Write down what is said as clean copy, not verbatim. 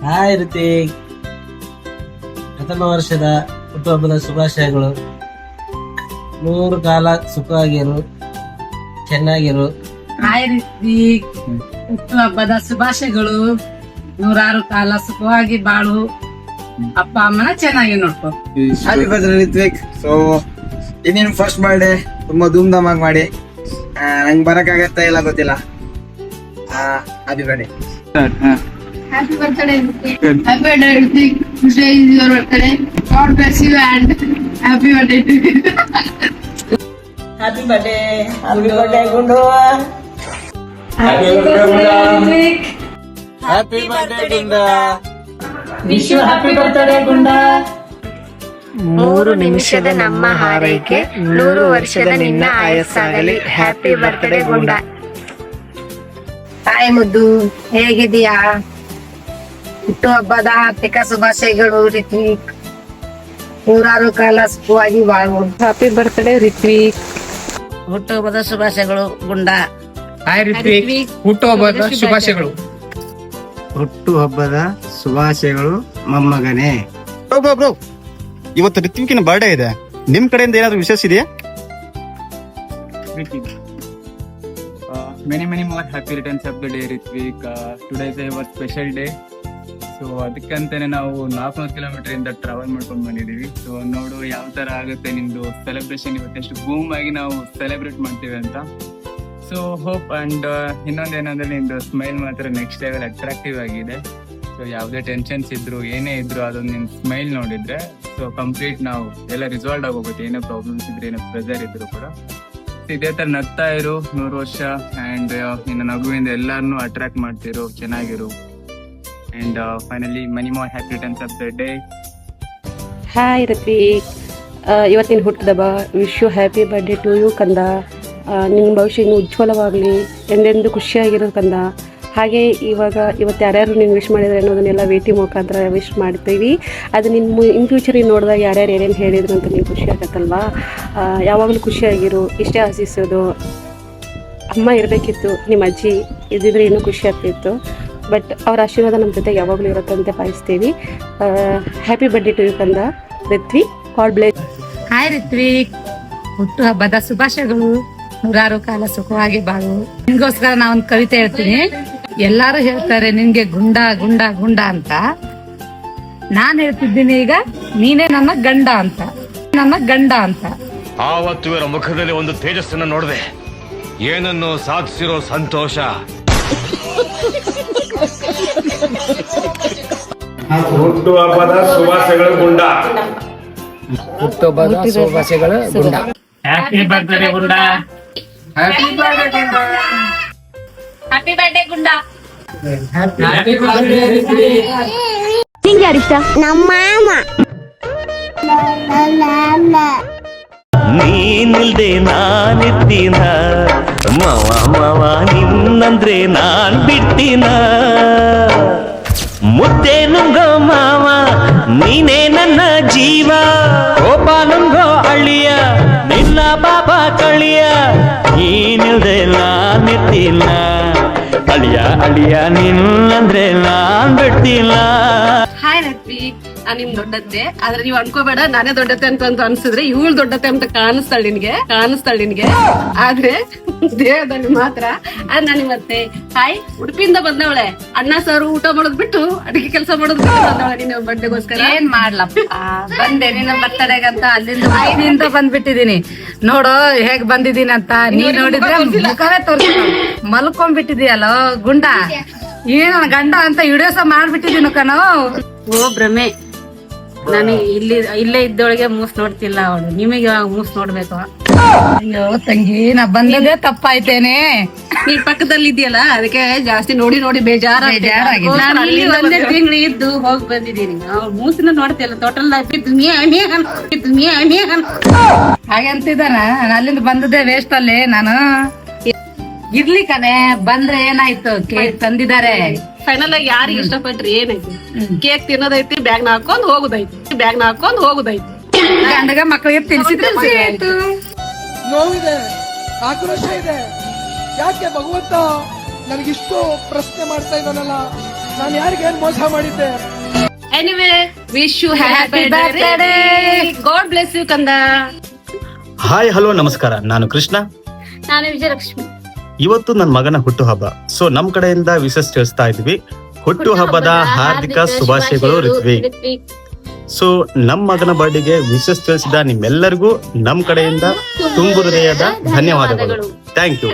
Hi Ritik, ಪ್ರಥಮ ವರ್ಷದ ಹುಟ್ಟುಹಬ್ಬದ ಶುಭಾಶಯಗಳು. 100 ಕಾಲ ಸುಖವಾಗಿರು, ಚೆನ್ನಾಗಿರು. ಹಾಯ್ ರಿತಿಕ್, ಹುಟ್ಟುಹಬ್ಬದ ಶುಭಾಶಯಗಳು. 106 ಕಾಲ ಸುಖವಾಗಿ ಬಾಳು, ಅಪ್ಪ ಅಮ್ಮನ ಚೆನ್ನಾಗಿ ನೋಡ್ಕೊ. Happy birthday Ritvik. ಸೊ ಇನ್ನೇನು ಫಸ್ಟ್ ಬರ್ಡೇ ತುಂಬಾ ಧೂಮ್ ಧಾಮ್ ಆಗಿ ಮಾಡಿ. ನಂಗೆ ಬರಕ್ಕಾಗತ್ತಾ ಇಲ್ಲ ಗೊತ್ತಿಲ್ಲ. Happy birthday. Happy birthday, Ritik. Happy birthday, Ritik. Today is your birthday. God bless you and happy birthday to you. Happy birthday, happy birthday ಗುಂಡು. Happy birthday, Ritik. Happy birthday ಗುಂಡ. Wish you happy birthday, ಗುಂಡ. 3 ನಿಮಿಷದ ನಮ್ಮ ಹಾರೈಕೆ 100 ವರ್ಷದ ನಿನ್ನ ಆಯಸ್ಸಾಗಲಿ. Happy birthday ಗುಂಡ. Hi ಮುದ್ದು, ಹೇಗಿದೀಯಾ? ಹುಟ್ಟುಹಬ್ಬದ ಹಾರ್ದಿಕ ಶುಭಾಶಯಗಳು ರಿತ್ವಿಕ್. 106 ಕಾಲ ಸುಖವಾಗಿ ಬಾಳು. Happy birthday Ritvik. ಹುಟ್ಟುಹಬ್ಬದ ಶುಭಾಶಯಗಳು ಗುಂಡ. ಹಾಯ್ ರಿತ್ವಿಕ್, ಹುಟ್ಟುಹಬ್ಬದ ಶುಭಾಶಯಗಳು. ಹುಟ್ಟುಹಬ್ಬದ ಶುಭಾಶಯಗಳು ಮೊಮ್ಮಗನೇ. ಬ್ರೋ, ಇವತ್ತು ರಿತ್ವಿಕಿನ ಬರ್ಡೇ ಇದೆ. ನಿಮ್ ಕಡೆಯಿಂದ ಏನಾದ್ರು ವಿಶೇಷ ಇದೆಯಾ? Many more happy returns of the day Ritvik. Today is our special day. So ಅದಕ್ಕಂತಾನೆ ನಾವು 400 ಕಿಲೋಮೀಟರ್ ಇಂದ ಟ್ರಾವೆಲ್ ಮಾಡ್ಕೊಂಡು ಬಂದಿದೀವಿ. ಸೊ ನೋಡು ಯಾವ ತರ ಆಗುತ್ತೆ ನಿಮ್ದು ಸೆಲೆಬ್ರೇಷನ್. ಇವತ್ತೆಷ್ಟು ಬೂಮ್ ಆಗಿ ನಾವು ಸೆಲೆಬ್ರೇಟ್ ಮಾಡ್ತೀವಿ ಅಂತ. ಸೊ ಹೋಪ್ ಅಂಡ್ ಇನ್ನೊಂದೇನಂದ್ರೆ ನಿಮ್ದು ಸ್ಮೈಲ್ ಮಾತ್ರ ನೆಕ್ಸ್ಟ್ ಲೆವೆಲ್ ಅಟ್ರಾಕ್ಟಿವ್ ಆಗಿದೆ. ಸೊ ಯಾವುದೇ ಟೆನ್ಷನ್ಸ್ ಇದ್ರು ಏನೇ ಇದ್ರು ಅದೊಂದು ನಿನ್ ಸ್ಮೈಲ್ ನೋಡಿದ್ರೆ ಸೊ ಕಂಪ್ಲೀಟ್ ನಾವು ಎಲ್ಲ ರಿಸಾಲ್ವ್ ಆಗೋಗುತ್ತೆ. ಏನೇ ಪ್ರಾಬ್ಲಮ್ಸ್ ಇದ್ರೆ ಏನೋ ಪ್ರೆಷರ್ ಇದ್ರು ಕೂಡ ಇದೇ ತರ ನಗ್ತಾ ಇರು 100 ವರ್ಷ. ಅಂಡ್ ನಿನ್ನ ನಗುವಿಂದ ಎಲ್ಲಾರನ್ನೂ ಅಟ್ರಾಕ್ಟ್ ಮಾಡ್ತಿರು, ಚೆನ್ನಾಗಿರು. And finally many more happy returns of the day. Hi Ritvik, ಇವತ್ತಿನ ಹುಟ್ಟಿದಬ್ಬ. Wish you happy birthday to you ಕಂದ. ನಿನ್ನ ಭವಿಷ್ಯ ಇನ್ನೂ ಉಜ್ವಲವಾಗಲಿ, ಎಂದೆಂದು ಖುಷಿಯಾಗಿರೋ ಕಂದ. ಹಾಗೆ ಇವತ್ತು ಯಾರ್ಯಾರು ನೀನು ವಿಶ್ ಮಾಡಿದ್ರೆ ಅನ್ನೋದನ್ನೆಲ್ಲ ವೇಟಿ ಮುಖಾಂತರ ವಿಶ್ ಮಾಡ್ತೀವಿ. ಅದು ನಿನ್ನ ಇನ್ ಫ್ಯೂಚರಿಗೆ ನೋಡಿದಾಗ ಯಾರ್ಯಾರು ಏನೇನು ಹೇಳಿದ್ರು ಅಂತ ನೀವು ಖುಷಿ ಆಗತ್ತಲ್ವಾ. ಯಾವಾಗಲೂ ಖುಷಿಯಾಗಿರು, ಇಷ್ಟೇ ಆಶಿಸೋದು. ಅಮ್ಮ ಇರಬೇಕಿತ್ತು, ನಿಮ್ಮ ಅಜ್ಜಿ ಇದ್ದಿದ್ರೆ ಇನ್ನೂ ಖುಷಿ ಆಗ್ತಿತ್ತು. ಬಟ್ ಅವ್ರ ಆಶೀರ್ವಾದ ನಮ್ಮ ಜೊತೆಗೆ ಯಾವಾಗಲೂ ಇರುತ್ತಂತೆ ಬಯಸ್ತೀವಿ. ಹ್ಯಾಪಿ ಬರ್ಡೇ ಟು ಯು ಕಂದ Ritvik. God bless. Hi Ritvik, ಹುಟ್ಟುಹಬ್ಬದ ಶುಭಾಶಯಗಳು. 106 ಕಾಲ ಸುಖವಾಗಿ ಬಾಳು. ನಿನ್ಗೋಸ್ಕರ ನಾ ಒಂದು ಕವಿತೆ ಹೇಳ್ತೀನಿ. ಎಲ್ಲಾರು ಹೇಳ್ತಾರೆ ನಿನ್ಗೆ ಗುಂಡ ಗುಂಡ ಗುಂಡ ಅಂತ. ನಾನ್ ಹೇಳ್ತಿದ್ದೀನಿ ಈಗ, ನೀನೇ ನನ್ನ ಗಂಡ ಅಂತ, ನನ್ನ ಗಂಡ ಅಂತ. ಆವತ್ತು ಇವರ ಮುಖದಲ್ಲಿ ಒಂದು ತೇಜಸ್ಸನ್ನು ನೋಡಿದೆ. ಏನನ್ನು ಸಾಧಿಸಿರೋ ಸಂತೋಷ. ಹುಟ್ಟುಹಬ್ಬದ ಶುಭಾಶಯಗಳು ಗುಂಡ. ಹುಟ್ಟುಹಬ್ಬದ ಶುಭಾಶಯಗಳು ಗುಂಡ. ಹ್ಯಾಪಿ ಬರ್ತ್ಡೇ ಗುಂಡ. ಹ್ಯಾಪಿ ಬರ್ಡೇ ಗುಂಡ. Happy birthday, Gunda. Happy birthday Ritvik. ನಿಂಗೆ ಯಾರಿಷ್ಟ? ನಮ್ಮ ಮಾಮ. ನೀನಿಲ್ದೆ ನಾನಿರ್ತೀನ ಮಾವ ಮಾವ, ನಿನ್ನಂದ್ರೆ ನಾನ್ ಬಿಡ್ತೀನ. ಮುದ್ದೆ ನುಂಗೋ ಮಾವ, ನೀನೇ ನನ್ನ ಜೀವ. ಕೋಪ ನುಂಗೋ ಅಳಿಯ, ನಿನ್ನ ಪಾಪ ಕಳಿಯ. ನೀನಿಲ್ದೆ ನಾನಿರ್ತೀನ ಅಳಿಯ ಅಳಿಯ, ನಿನ್ನಂದ್ರೆ ನಾನ್ ಬಿಡ್ತೀನ. ಹಾಯ್ ರಿತ್ವಿಕ್, ನಾನು ನಿಮ್ ದೊಡ್ಡತ್ತೆ. ಆದ್ರೆ ನೀವು ಅನ್ಕೋಬೇಡ ನಾನೇ ದೊಡ್ಡತ್ತೆ ಅಂತ ಅನ್ಸಿದ್ರೆ ಇವಳು ದೊಡ್ಡತ್ತೆ ಅಂತ ಕಾಣಿಸ್ತಾಳೆ ನಿನ್ಗೆ. ಆದ್ರೆ ದೇಹದಲ್ಲಿ ಮಾತ್ರ ಅದ್ ನಾನು ಮತ್ತೆ. ಹಾಯ್, ಉಡುಪಿಯಿಂದ ಬಂದವಳೆ. ಅಣ್ಣ ಸಾರು ಊಟ ಮಾಡೋದ್ ಬಿಟ್ಟು ಅಡಿಗೆ ಕೆಲಸ ಮಾಡೋದ್ ಬಿಟ್ಟು ಬಂದವಳೆ ನಿನ್ನ ಬರ್ಡೇಗೋಸ್ಕರ. ಏನ್ ಮಾಡ್ಲಪ್ಪ, ಬಂದೆ ನಿನ್ನ ಬರ್ತಡೆಗಂತ ಅಲ್ಲಿಂದ ಬಂದ್ಬಿಟ್ಟಿದೀನಿ. ನೋಡು ಹೇಗ್ ಬಂದಿದೀನಿ ಅಂತ. ನೀ ನೋಡಿದ್ರೆ ಮುಖವೇ ತೋರಿಸ ಮಲ್ಕೊಂಡ್ಬಿಟ್ಟಿದೀಯಲ್ಲ ಗುಂಡ. ಏನ ಗಂಡ ಅಂತ ವಿಡಿಯೋಸ ಮಾಡ್ಬಿಟ್ಟಿದೀನಿ ಕಣೋ. ಓ ಭ್ರಮೆ, ನಾನು ಇಲ್ಲೇ ಇದ್ದೊಳಗೆ ಮೂಸ್ ನೋಡ್ತಿಲ್ಲ ಅವಳು. ನಿಮಗೆ ಮೂಸ್ ನೋಡ್ಬೇಕು. ಅಯ್ಯೋ ತಂಗಿ, ನಾ ಬಂದದೇ ತಪ್ಪಾಯ್ತೇನೆ. ನೀನ್ ಪಕ್ಕದಲ್ಲಿ ಇದೆಯಲ್ಲ, ಅದಕ್ಕೆ ಜಾಸ್ತಿ ನೋಡಿ ಬೇಜಾರಾಗಿದೆ. ಬೇಜಾರಾಗಿದೆ. ಅಲ್ಲಿ ಒಂದೇ ತಿಂಗಳು ಇದ್ದು ಹೋಗಿ ಬಂದಿದ್ದೀನಿ. ಮೂಸಿನ ನೋಡ್ತಿಯಲ್ಲ, ಟೋಟಲ್ ಹಾಗೆ ಅಂತಿದ್ದಾನ. ಅಲ್ಲಿಂದ ಬಂದದೇ ವೇಸ್ಟ್ ಅಲ್ಲೇ ನಾನು. ಇರ್ಲಿ ಕಣೆ, ಬಂದ್ರೆ ಏನಾಯ್ತು, ಕೇಕ್ ತಂದಿದ್ದಾರೆ. ಫೈನಲ್ ಆಗಿ ಯಾರಿಗೆ ಇಷ್ಟಪಟ್ರಿ ಏನಾಯ್ತು? ಕೇಕ್ ತಿನ್ನೋದೈತಿ, ಬ್ಯಾಗ್ ಹಾಕೊಂಡ್ ಹೋಗುದೈತಿ. ಗಂಡಗ ಮಕ್ಕಳಿಗೆ ತಿನ್ಸಿದ್ರೆ ಆಯ್ತು. ನೋವಿದೆ, ಆಕ್ರೋಶ ಇದೆ. ಯಾಕೆ ಭಗವಂತ ನನಗಿಷ್ಟು ಪ್ರಶ್ನೆ ಮಾಡ್ತಾ ಇದ್ದಾನಲ್ಲ? ನಾನು ಯಾರಿಗೆ ಏನ್ ಮೋಸ ಮಾಡಿದ್ದೆ? Anyway wish you happy birthday. God bless you ಕಂದ. ಹಾಯ್ ಹಲೋ ನಮಸ್ಕಾರ, ನಾನು ಕೃಷ್ಣ. ನಾನು ವಿಜಯಲಕ್ಷ್ಮಿ. ಇವತ್ತು ನನ್ನ ಮಗನ ಹುಟ್ಟುಹಬ್ಬ. ಸೊ ನಮ್ ಕಡೆಯಿಂದ ವಿಶೇಷ ತಿಳಿಸ್ತಾ ಇದ್ವಿ. ಹುಟ್ಟುಹಬ್ಬದ ಹಾರ್ದಿಕ ಶುಭಾಶಯಗಳು ರಿತ್ವಿಕ್. ಸೊ ನಮ್ ಮಗನ ಬರ್ಡೇಗೆ ವಿಶೇಷ ತಿಳಿಸಿದ ನಿಮ್ಮೆಲ್ಲರಿಗೂ ನಮ್ ಕಡೆಯಿಂದ ತುಂಬು ಹೃದಯದ ಧನ್ಯವಾದಗಳು. Thank you.